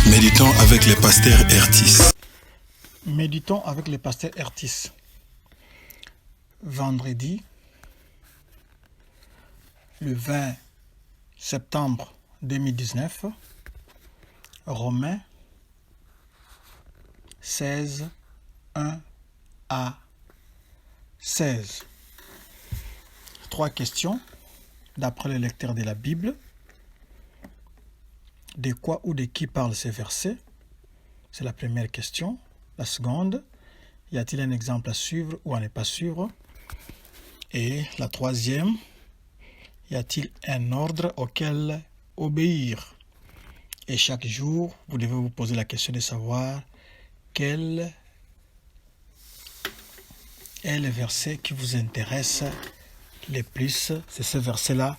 Méditons avec les pasteurs Ertis. Méditons avec les pasteurs Ertis. Vendredi, le 20 septembre 2019, Romains 16, 1 à 16. 3 questions d'après le lecteur de la Bible. De quoi ou de qui parlent ces versets? C'est la première question. La seconde, y a-t-il un exemple à suivre ou à ne pas suivre? Et la troisième, y a-t-il un ordre auquel obéir? Et chaque jour, vous devez vous poser la question de savoir quel est le verset qui vous intéresse le plus. C'est ce verset-là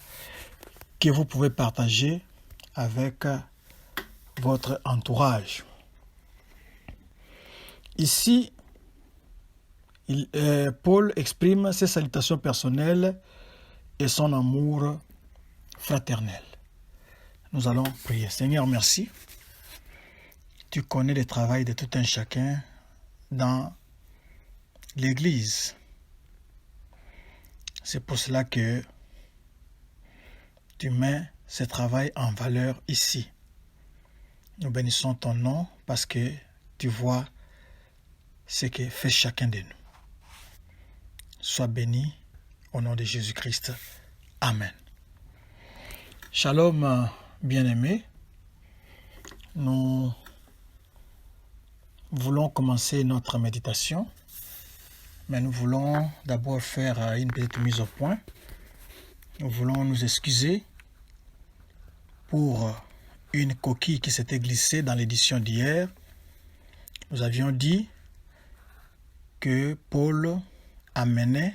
que vous pouvez partager avec votre entourage. Ici, Paul exprime ses salutations personnelles et son amour fraternel. Nous allons prier. Seigneur, merci. Tu connais le travail de tout un chacun dans l'Église. C'est pour cela que tu mets ce travail en valeur ici. Nous bénissons ton nom parce que tu vois ce que fait chacun de nous. Sois béni au nom de Jésus-Christ. Amen. Shalom, bien-aimés. Nous voulons commencer notre méditation, mais nous voulons d'abord faire une petite mise au point. Nous voulons nous excuser pour une coquille qui s'était glissée dans l'édition d'hier. Nous avions dit que Paul amenait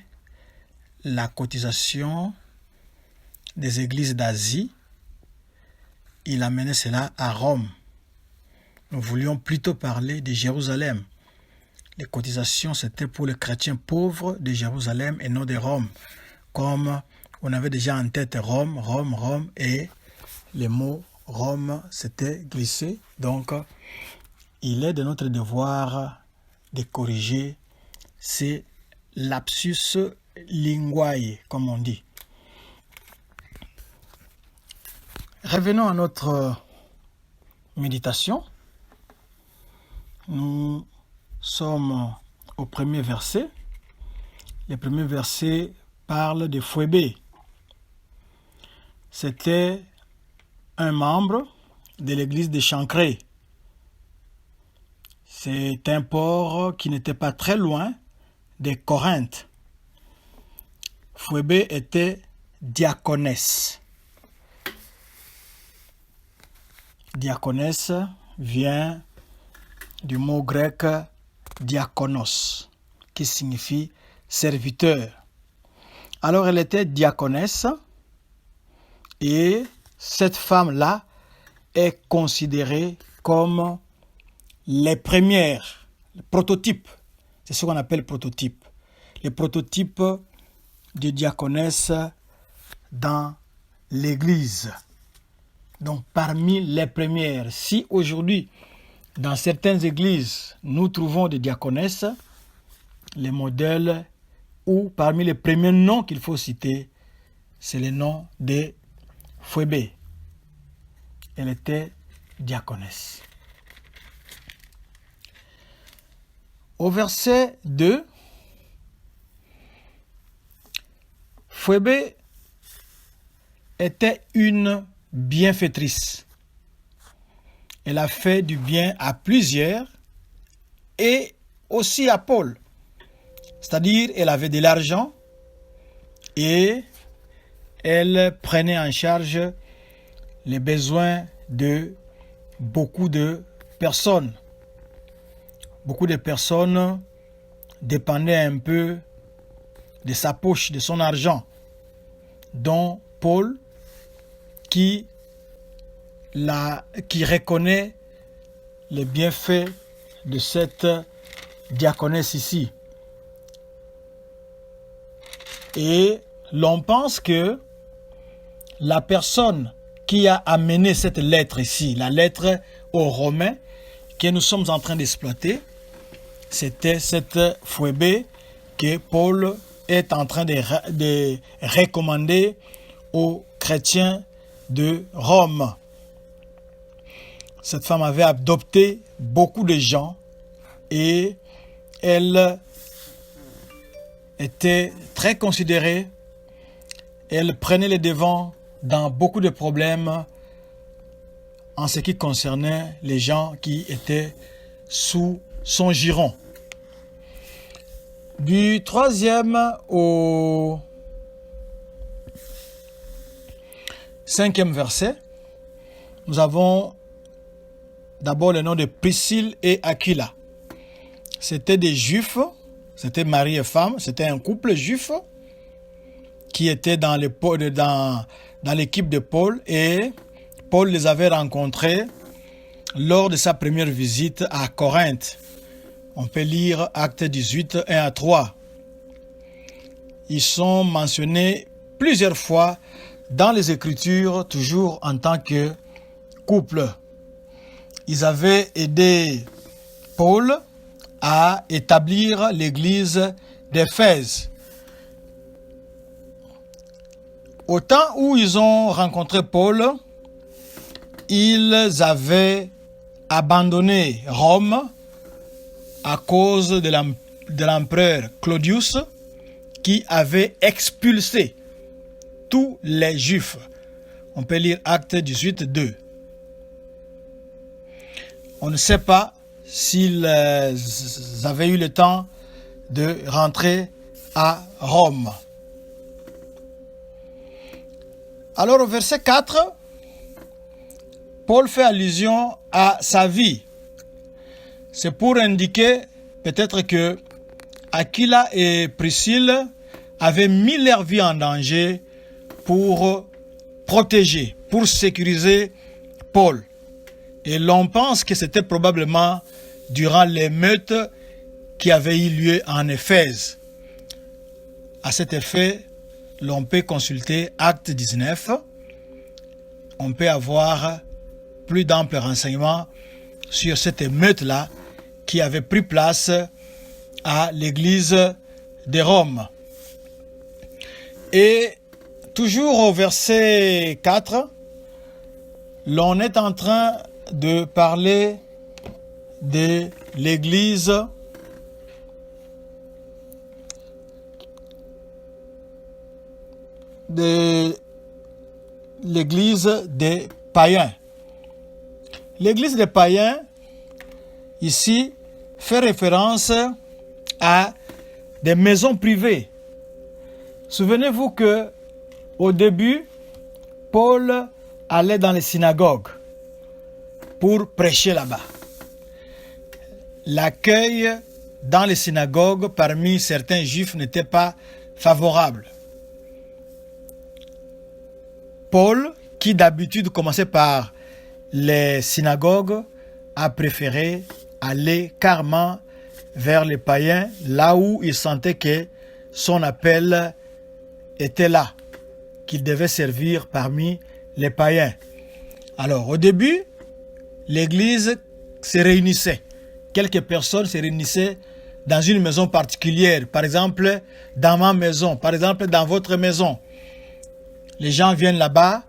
la cotisation des églises d'Asie. Il amenait cela à Rome. Nous voulions plutôt parler de Jérusalem. Les cotisations, c'était pour les chrétiens pauvres de Jérusalem et non de Rome. Comme on avait déjà en tête Rome, et les mots Rome s'étaient glissés. Donc, il est de notre devoir de corriger ces lapsus linguae, comme on dit. Revenons à notre méditation. Nous sommes au premier verset. Le premier verset parle de Phoebé. C'était un membre de l'église de Chancrée. C'est un port qui n'était pas très loin de Corinthe. Phoebé était diaconesse. Diaconesse vient du mot grec diakonos, qui signifie serviteur. Alors elle était diaconesse et cette femme-là est considérée comme les premières, le prototype. C'est ce qu'on appelle prototype. Les prototypes de diaconesse dans l'Église. Donc parmi les premières, si aujourd'hui dans certaines églises nous trouvons des diaconesses, les modèles ou parmi les premiers noms qu'il faut citer, c'est le nom de Phoebé. Elle était diaconesse. Au verset 2, Phoebé était une bienfaitrice. Elle a fait du bien à plusieurs et aussi à Paul. C'est-à-dire, elle avait de l'argent et elle prenait en charge les besoins de beaucoup de personnes. Beaucoup de personnes dépendaient un peu de sa poche, de son argent, dont Paul, qui reconnaît les bienfaits de cette diaconesse ici. Et l'on pense que la personne qui a amené cette lettre ici, la lettre aux Romains que nous sommes en train d'exploiter. C'était cette Phoébé que Paul est en train de recommander aux chrétiens de Rome. Cette femme avait adopté beaucoup de gens et elle était très considérée. Elle prenait les devants dans beaucoup de problèmes en ce qui concernait les gens qui étaient sous son giron. Du 3e au 5e verset, nous avons d'abord le nom de Priscille et Aquila. C'était des Juifs, c'était mari et femme, c'était un couple juif qui était dans l'équipe de Paul, et Paul les avait rencontrés lors de sa première visite à Corinthe. On peut lire Actes 18, 1 à 3. Ils sont mentionnés plusieurs fois dans les Écritures, toujours en tant que couple. Ils avaient aidé Paul à établir l'église d'Éphèse. Au temps où ils ont rencontré Paul, ils avaient abandonné Rome à cause de l'empereur Claudius qui avait expulsé tous les Juifs. On peut lire Actes 18, 2. On ne sait pas s'ils avaient eu le temps de rentrer à Rome. Alors au verset 4, Paul fait allusion à sa vie. C'est pour indiquer peut-être que Aquila et Priscille avaient mis leur vie en danger pour protéger, pour sécuriser Paul. Et l'on pense que c'était probablement durant l'émeute qui avait eu lieu en Éphèse. À cet effet, l'on peut consulter Acte 19. On peut avoir plus d'amples renseignements sur cette émeute-là qui avait pris place à l'église de Rome. Et toujours au verset 4, l'on est en train de parler de l'église des païens. L'église des païens, ici, fait référence à des maisons privées. Souvenez-vous que au début, Paul allait dans les synagogues pour prêcher là-bas. L'accueil dans les synagogues parmi certains juifs n'était pas favorable. Paul, qui d'habitude commençait par les synagogues, a préféré aller carrément vers les païens, là où il sentait que son appel était là, qu'il devait servir parmi les païens. Alors, au début, l'église se réunissait. Quelques personnes se réunissaient dans une maison particulière. Par exemple, dans ma maison. Par exemple, dans votre maison. Les gens viennent là-bas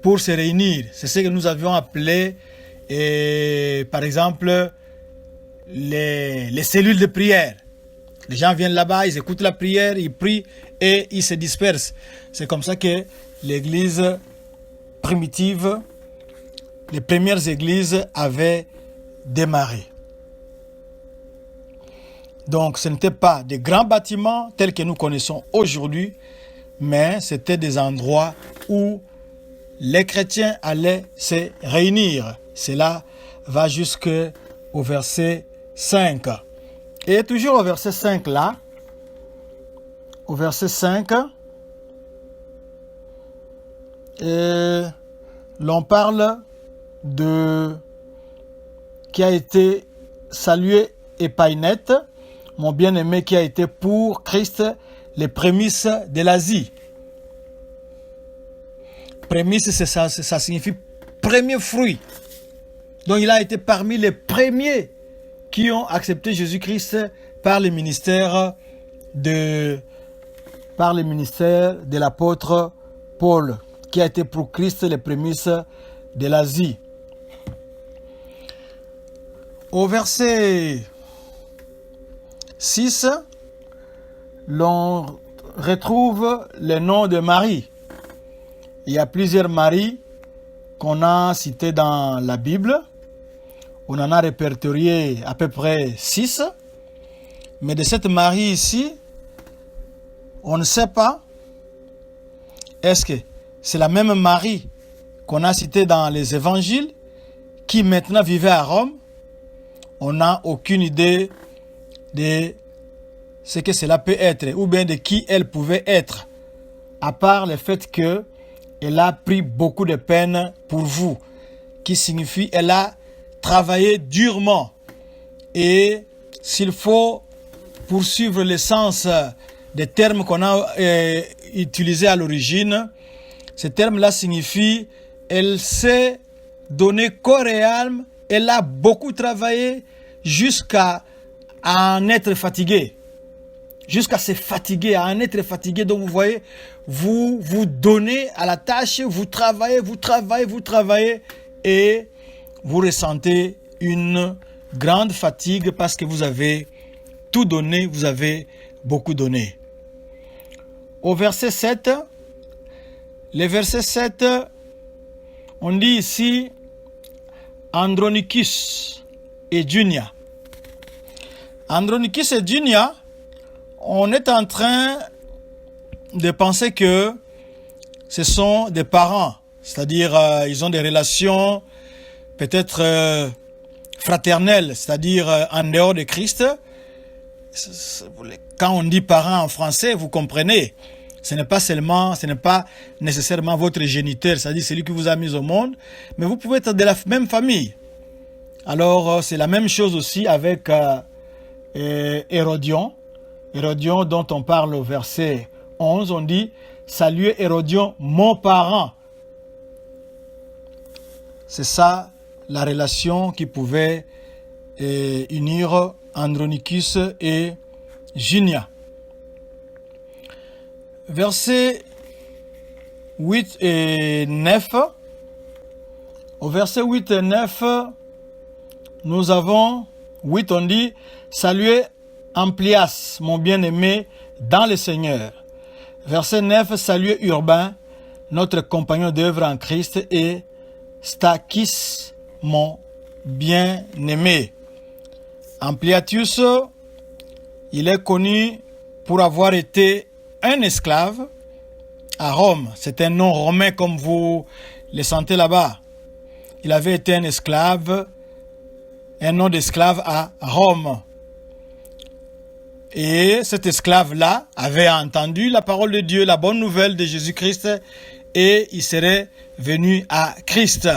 pour se réunir. C'est ce que nous avions appelé, par exemple, les cellules de prière. Les gens viennent là-bas, ils écoutent la prière, ils prient et ils se dispersent. C'est comme ça que l'église primitive, les premières églises avaient démarré. Donc ce n'était pas des grands bâtiments tels que nous connaissons aujourd'hui, mais c'était des endroits où les chrétiens allaient se réunir. Cela va jusqu'au verset 5. Et toujours au verset 5 là, au verset 5, l'on parle de qui a été salué Épaïnette, mon bien-aimé qui a été pour Christ les prémices de l'Asie. Prémices, ça signifie premier fruit. Donc il a été parmi les premiers qui ont accepté Jésus-Christ par le ministère de l'apôtre Paul, qui a été pour Christ les prémices de l'Asie. Au verset 6, l'on retrouve le nom de Marie. Il y a plusieurs Maries qu'on a citées dans la Bible. On en a répertorié à peu près 6. Mais de cette Marie ici, on ne sait pas. Est-ce que c'est la même Marie qu'on a citée dans les évangiles qui maintenant vivait à Rome? On n'a aucune idée de ce que cela peut être ou bien de qui elle pouvait être, à part le fait qu'elle a pris beaucoup de peine pour vous, qui signifie elle a travaillé durement. Et s'il faut poursuivre le sens des termes qu'on a utilisés à l'origine, ce terme-là signifie elle s'est donnée corps et âme, elle a beaucoup travaillé jusqu'à en être fatiguée. Jusqu'à se fatiguer, à en être fatigué. Donc vous voyez, vous vous donnez à la tâche, vous travaillez, et vous ressentez une grande fatigue parce que vous avez tout donné, vous avez beaucoup donné. Au verset 7, le verset 7, on dit ici Andronicus et Junia. Andronicus et Junia, on est en train de penser que ce sont des parents, c'est-à-dire ils ont des relations peut-être fraternelles, c'est-à-dire en dehors de Christ. Quand on dit parents en français, vous comprenez, ce n'est pas nécessairement votre géniteur, c'est-à-dire celui qui vous a mis au monde, mais vous pouvez être de la même famille. Alors c'est la même chose aussi avec Hérodion. Hérodion dont on parle au verset 11, on dit « Saluez Hérodion, mon parent ». C'est ça la relation qui pouvait unir Andronicus et Junia. Versets 8 et 9. Au verset 8 et 9, nous avons 8, on dit « Saluez Amplias, mon bien-aimé dans le Seigneur ». Verset 9, « Saluez Urbain, notre compagnon d'œuvre en Christ, et Stachys, mon bien-aimé ». Ampliatus, il est connu pour avoir été un esclave à Rome. C'est un nom romain comme vous le sentez là-bas. Il avait été un esclave, un nom d'esclave à Rome. Et cet esclave-là avait entendu la parole de Dieu, la bonne nouvelle de Jésus-Christ, et il serait venu à Christ.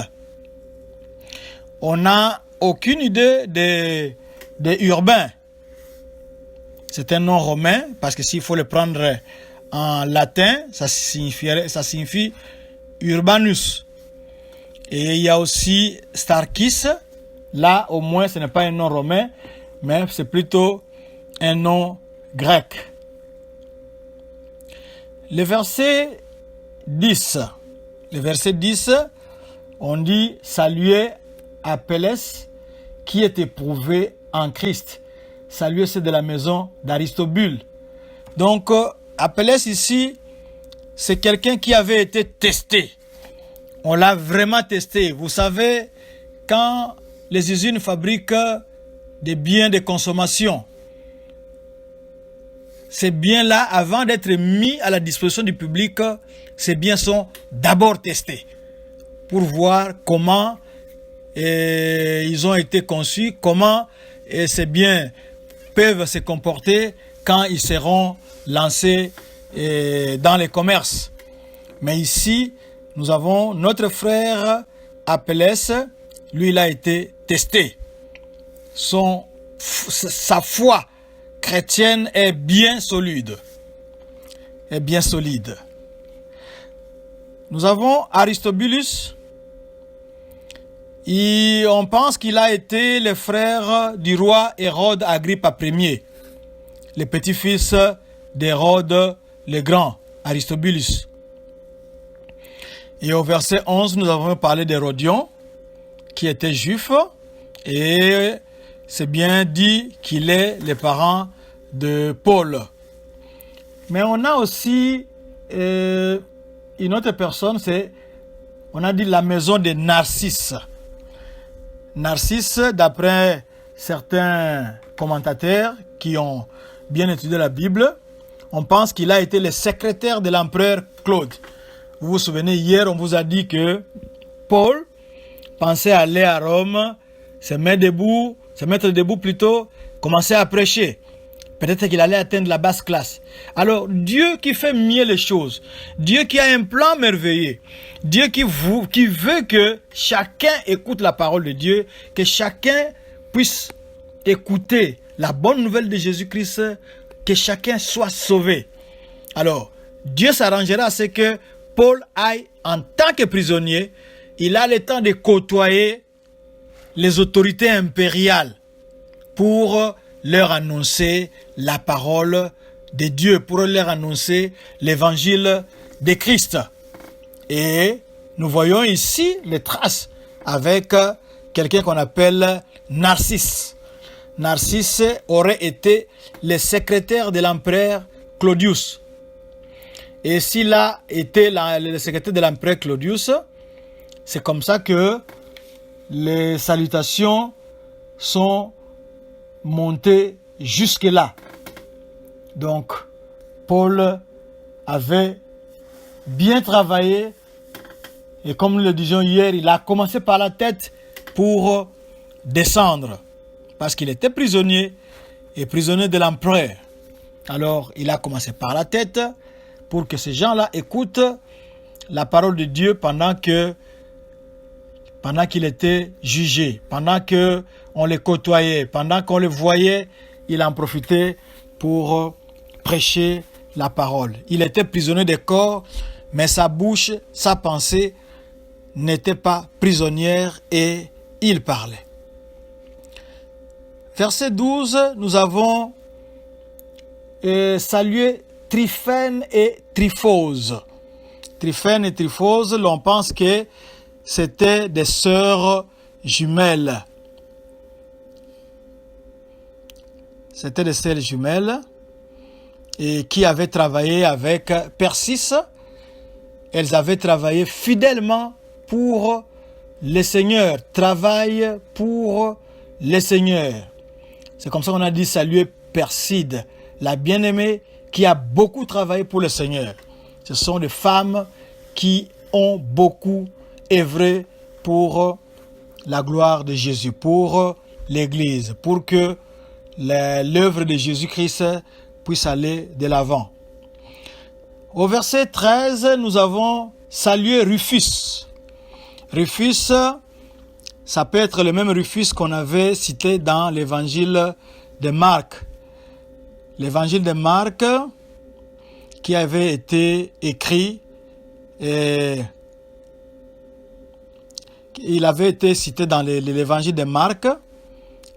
On n'a aucune idée de Urbain. C'est un nom romain, parce que s'il faut le prendre en latin, ça signifie Urbanus. Et il y a aussi Stachys. Là, au moins, ce n'est pas un nom romain, mais c'est plutôt un nom grec. Le verset 10. Le verset 10, on dit « Saluez Apelles, qui est éprouvé en Christ ». Saluez ceux de la maison d'Aristobule. Donc, Apelles ici, c'est quelqu'un qui avait été testé. On l'a vraiment testé. Vous savez, quand les usines fabriquent des biens de consommation, ces biens-là, avant d'être mis à la disposition du public, ces biens sont d'abord testés pour voir comment ils ont été conçus, comment ces biens peuvent se comporter quand ils seront lancés dans les commerces. Mais ici, nous avons notre frère Apelles, lui il a été testé. Sa foi chrétienne est bien solide. Nous avons Aristobulus. On pense qu'il a été le frère du roi Hérode Agrippa Ier, le petit-fils d'Hérode le Grand, Aristobulus. Et au verset 11, nous avons parlé d'Hérodion, qui était juif, et c'est bien dit qu'il est le parent de Paul. Mais on a aussi une autre personne, on a dit la maison de Narcisse. Narcisse, d'après certains commentateurs qui ont bien étudié la Bible, on pense qu'il a été le secrétaire de l'empereur Claude. Vous vous souvenez, hier, on vous a dit que Paul pensait aller à Rome, se mettre debout plutôt, commencer à prêcher. Peut-être qu'il allait atteindre la basse classe. Alors, Dieu qui fait mieux les choses, Dieu qui a un plan merveilleux, Dieu qui veut que chacun écoute la parole de Dieu, que chacun puisse écouter la bonne nouvelle de Jésus-Christ, que chacun soit sauvé. Alors, Dieu s'arrangera à ce que Paul aille en tant que prisonnier, il a le temps de côtoyer les autorités impériales pour leur annoncer la parole de Dieu, pour leur annoncer l'évangile de Christ. Et nous voyons ici les traces avec quelqu'un qu'on appelle Narcisse. Narcisse aurait été le secrétaire de l'empereur Claudius. Et s'il a été le secrétaire de l'empereur Claudius, c'est comme ça que les salutations sont montées jusque-là. Donc, Paul avait bien travaillé et comme nous le disions hier, il a commencé par la tête pour descendre parce qu'il était prisonnier et prisonnier de l'empereur. Alors, il a commencé par la tête pour que ces gens-là écoutent la parole de Dieu pendant qu'il était jugé, pendant qu'on les côtoyait, pendant qu'on les voyait, il en profitait pour prêcher la parole. Il était prisonnier de corps, mais sa bouche, sa pensée n'était pas prisonnière et il parlait. Verset 12, nous avons salué Tryphène et Tryphose. Tryphène et Tryphose, l'on pense que c'était des sœurs jumelles. C'était des sœurs jumelles et qui avaient travaillé avec Persis. Elles avaient travaillé fidèlement pour le Seigneur. Travaillent pour le Seigneur. C'est comme ça qu'on a dit saluer Perside, la bien-aimée qui a beaucoup travaillé pour le Seigneur. Ce sont des femmes qui ont beaucoup œuvré pour la gloire de Jésus, pour l'Église, pour que l'œuvre de Jésus-Christ puisse aller de l'avant. Au verset 13, nous avons salué Rufus. Rufus, ça peut être le même Rufus qu'on avait cité dans l'évangile de Marc. L'évangile de Marc qui avait été écrit, il avait été cité dans l'évangile de Marc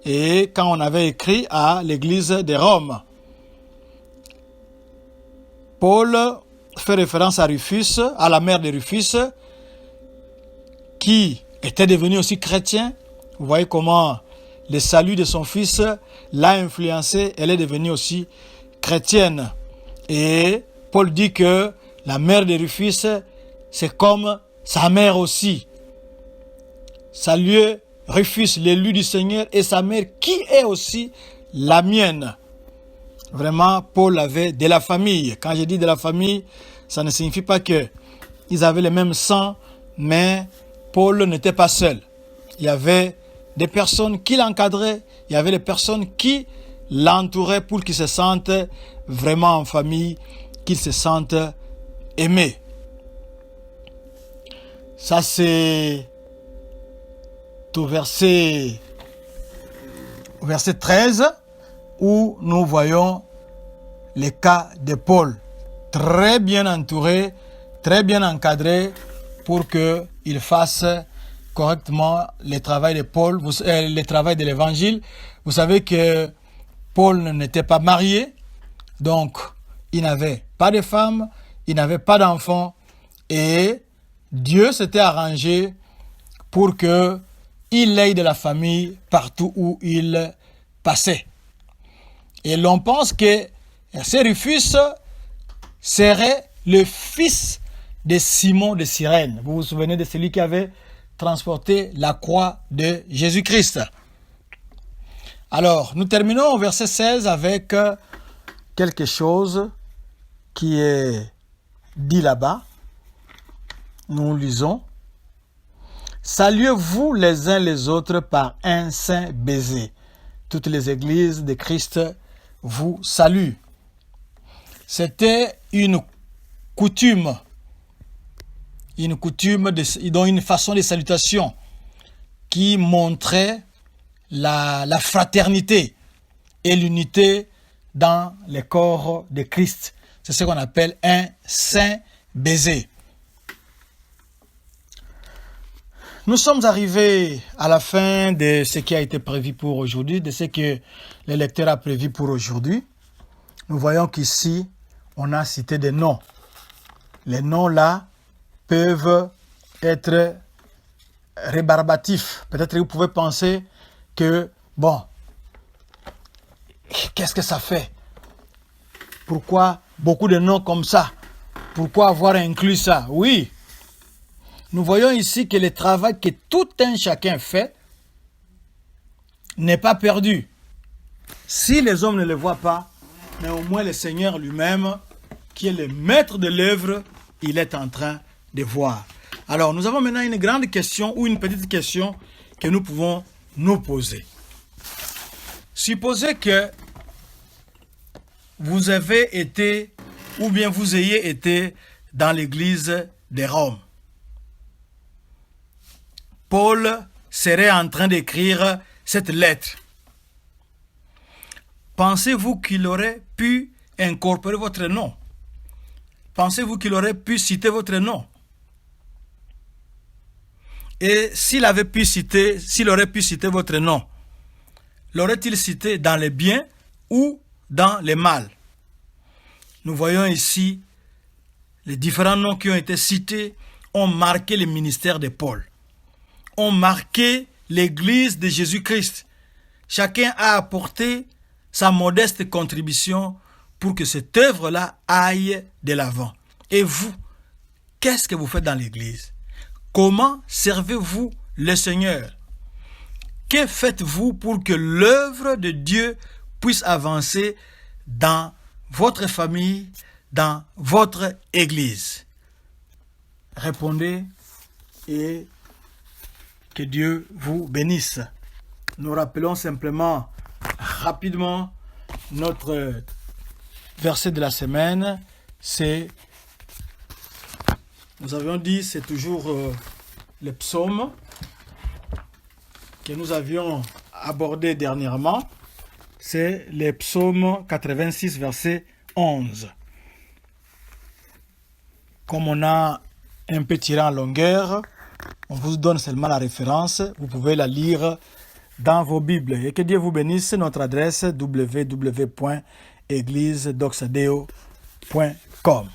et quand on avait écrit à l'église de Rome. Paul fait référence à Rufus, à la mère de Rufus, qui était devenue aussi chrétien. Vous voyez comment le salut de son fils l'a influencée. Elle est devenue aussi chrétienne. Et Paul dit que la mère de Rufus, c'est comme sa mère aussi. Saluez Rufus, l'élu du Seigneur, et sa mère, qui est aussi la mienne. Vraiment, Paul avait de la famille. Quand je dis de la famille, ça ne signifie pas qu'ils avaient le même sang, mais Paul n'était pas seul. Il y avait des personnes qui l'encadraient, il y avait des personnes qui l'entouraient pour qu'il se sente vraiment en famille, qu'il se sente aimé. Ça, c'est au verset 13 où nous voyons le cas de Paul, très bien entouré, très bien encadré pour qu'il fasse correctement le travail de Paul, le travail de l'évangile, vous savez que Paul n'était pas marié, donc il n'avait pas de femme, il n'avait pas d'enfant, et Dieu s'était arrangé pour que il ait de la famille partout où il passait. Et l'on pense que ce Rufus serait le fils de Simon de Cyrène. Vous vous souvenez de celui qui avait transporté la croix de Jésus-Christ. Alors, nous terminons au verset 16 avec quelque chose qui est dit là-bas. Nous lisons. Saluez-vous les uns les autres par un saint baiser. Toutes les églises de Christ vous saluent. C'était une coutume, dont une façon de salutation qui montrait la fraternité et l'unité dans le corps de Christ. C'est ce qu'on appelle un saint baiser. Nous sommes arrivés à la fin de ce qui a été prévu pour aujourd'hui, de ce que le lecteur a prévu pour aujourd'hui. Nous voyons qu'ici, on a cité des noms. Les noms-là peuvent être rébarbatifs. Peut-être que vous pouvez penser que, bon, qu'est-ce que ça fait? Pourquoi beaucoup de noms comme ça? Pourquoi avoir inclus ça? Oui. Nous voyons ici que le travail que tout un chacun fait n'est pas perdu. Si les hommes ne le voient pas, mais au moins le Seigneur lui-même, qui est le maître de l'œuvre, il est en train de voir. Alors, nous avons maintenant une grande question ou une petite question que nous pouvons nous poser. Supposez que vous avez été, ou bien vous ayez été dans l'église de Rome. Paul serait en train d'écrire cette lettre. Pensez-vous qu'il aurait pu incorporer votre nom? Pensez-vous qu'il aurait pu citer votre nom? Et s'il aurait pu citer votre nom, l'aurait-il cité dans le bien ou dans le mal? Nous voyons ici les différents noms qui ont été cités ont marqué le ministère de Paul, ont marqué l'Église de Jésus-Christ. Chacun a apporté sa modeste contribution pour que cette œuvre-là aille de l'avant. Et vous, qu'est-ce que vous faites dans l'Église? Comment servez-vous le Seigneur? Que faites-vous pour que l'œuvre de Dieu puisse avancer dans votre famille, dans votre Église? Répondez et que Dieu vous bénisse. Nous rappelons simplement rapidement notre verset de la semaine. Nous avions dit, c'est toujours le psaume que nous avions abordé dernièrement. C'est le psaume 86, verset 11. Comme on a un peu tiré en longueur, on vous donne seulement la référence. Vous pouvez la lire dans vos Bibles. Et que Dieu vous bénisse. Notre adresse www.églisedoxadeo.com